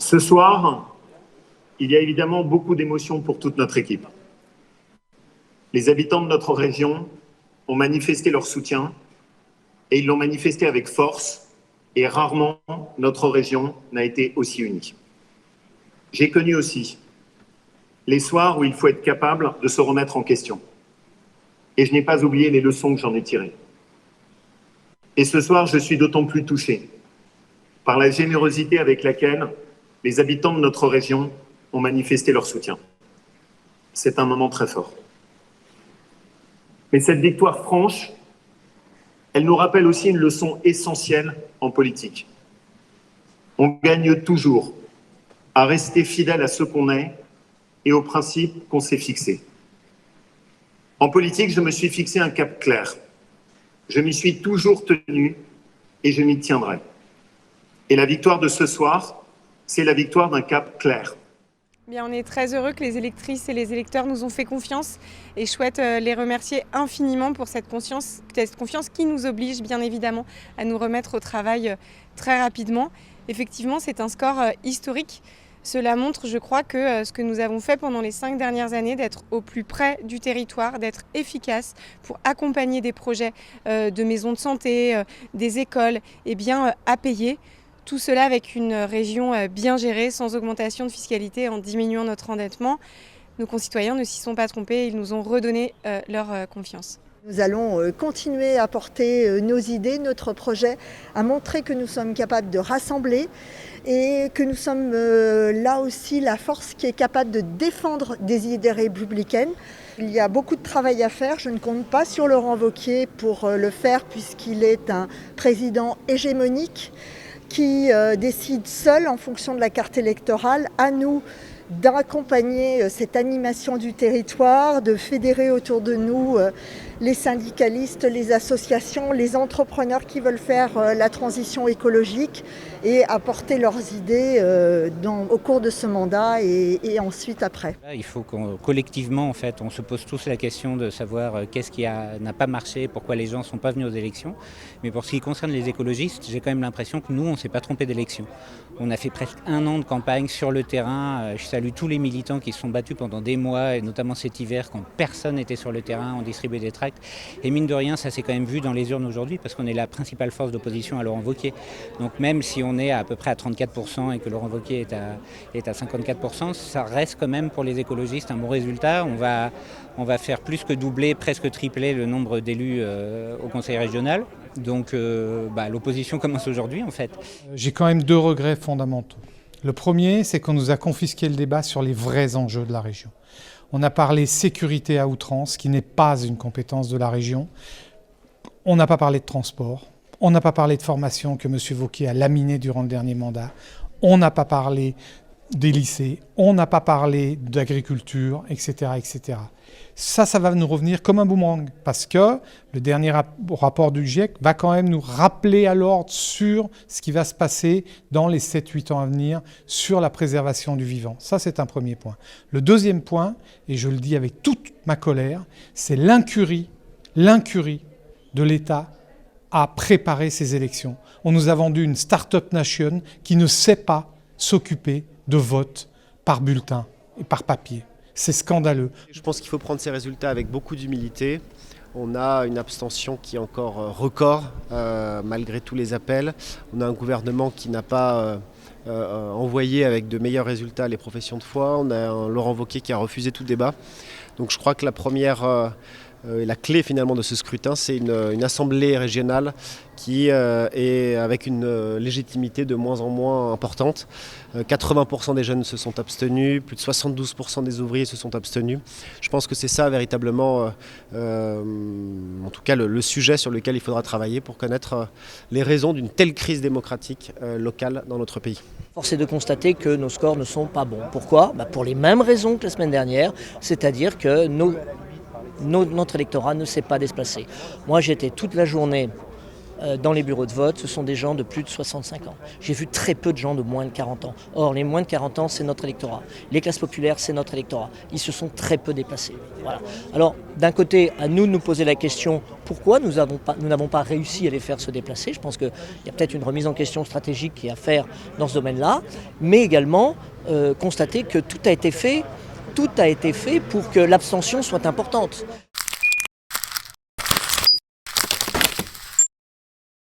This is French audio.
Ce soir, il y a évidemment beaucoup d'émotions pour toute notre équipe. Les habitants de notre région ont manifesté leur soutien et ils l'ont manifesté avec force et rarement notre région n'a été aussi unie. J'ai connu aussi les soirs où il faut être capable de se remettre en question. Et je n'ai pas oublié les leçons que j'en ai tirées. Et ce soir, je suis d'autant plus touché par la générosité avec laquelle les habitants de notre région ont manifesté leur soutien. C'est un moment très fort. Mais cette victoire franche, elle nous rappelle aussi une leçon essentielle en politique. On gagne toujours à rester fidèle à ce qu'on est et aux principes qu'on s'est fixés. En politique, je me suis fixé un cap clair. Je m'y suis toujours tenu et je m'y tiendrai. Et la victoire de ce soir, c'est la victoire d'un cap clair. Bien, on est très heureux que les électrices et les électeurs nous ont fait confiance et je souhaite les remercier infiniment pour cette confiance qui nous oblige bien évidemment à nous remettre au travail très rapidement. Effectivement, c'est un score historique. Cela montre, je crois, que ce que nous avons fait pendant les 5 dernières années, d'être au plus près du territoire, d'être efficace pour accompagner des projets de maisons de santé, des écoles, a payé. Tout cela avec une région bien gérée, sans augmentation de fiscalité, en diminuant notre endettement. Nos concitoyens ne s'y sont pas trompés, ils nous ont redonné leur confiance. Nous allons continuer à porter nos idées, notre projet, à montrer que nous sommes capables de rassembler et que nous sommes là aussi la force qui est capable de défendre des idées républicaines. Il y a beaucoup de travail à faire, je ne compte pas sur Laurent Wauquiez pour le faire puisqu'il est un président hégémonique qui décide seul en fonction de la carte électorale. À nous d'accompagner cette animation du territoire, de fédérer autour de nous les syndicalistes, les associations, les entrepreneurs qui veulent faire la transition écologique et apporter leurs idées au cours de ce mandat et ensuite après. Il faut collectivement, en fait, on se pose tous la question de savoir qu'est-ce qui n'a pas marché, pourquoi les gens ne sont pas venus aux élections. Mais pour ce qui concerne les écologistes, j'ai quand même l'impression que nous, on ne s'est pas trompé d'élection. On a fait presque 1 an de campagne sur le terrain. Je salue tous les militants qui se sont battus pendant des mois, et notamment cet hiver, quand personne n'était sur le terrain, on distribuait des tracts. Et mine de rien, ça s'est quand même vu dans les urnes aujourd'hui, parce qu'on est la principale force d'opposition à Laurent Wauquiez. Donc même si on est à peu près à 34% et que Laurent Wauquiez est à 54%, ça reste quand même pour les écologistes un bon résultat. On va faire plus que doubler, presque tripler le nombre d'élus au conseil régional. Donc l'opposition commence aujourd'hui en fait. J'ai quand même 2 regrets fondamentaux. Le premier, c'est qu'on nous a confisqué le débat sur les vrais enjeux de la région. On a parlé sécurité à outrance, qui n'est pas une compétence de la région. On n'a pas parlé de transport. On n'a pas parlé de formation que M. Wauquiez a laminé durant le dernier mandat. On n'a pas parlé des lycées. On n'a pas parlé d'agriculture, etc., etc. Ça va nous revenir comme un boomerang parce que le dernier rapport du GIEC va quand même nous rappeler à l'ordre sur ce qui va se passer dans les 7-8 ans à venir sur la préservation du vivant. Ça, c'est un premier point. Le deuxième point, et je le dis avec toute ma colère, c'est l'incurie de l'État à préparer ces élections. On nous a vendu une start-up nation qui ne sait pas s'occuper de vote par bulletin et par papier. C'est scandaleux. Je pense qu'il faut prendre ces résultats avec beaucoup d'humilité. On a une abstention qui est encore record, malgré tous les appels. On a un gouvernement qui n'a pas envoyé avec de meilleurs résultats les professions de foi. On a un Laurent Wauquiez qui a refusé tout débat. Donc je crois que la clé finalement de ce scrutin, c'est une assemblée régionale qui est avec une légitimité de moins en moins importante. 80% des jeunes se sont abstenus, plus de 72% des ouvriers se sont abstenus. Je pense que c'est ça véritablement, en tout cas le sujet sur lequel il faudra travailler pour connaître les raisons d'une telle crise démocratique locale dans notre pays. Force est de constater que nos scores ne sont pas bons. Pourquoi ? Pour les mêmes raisons que la semaine dernière, c'est-à-dire que notre électorat ne s'est pas déplacé. Moi, j'étais toute la journée dans les bureaux de vote, ce sont des gens de plus de 65 ans. J'ai vu très peu de gens de moins de 40 ans. Or, les moins de 40 ans, c'est notre électorat. Les classes populaires, c'est notre électorat. Ils se sont très peu déplacés. Voilà. Alors, d'un côté, à nous de nous poser la question pourquoi nous n'avons pas réussi à les faire se déplacer. Je pense qu'il y a peut-être une remise en question stratégique qui est à faire dans ce domaine-là, mais également constater que tout a été fait pour que l'abstention soit importante.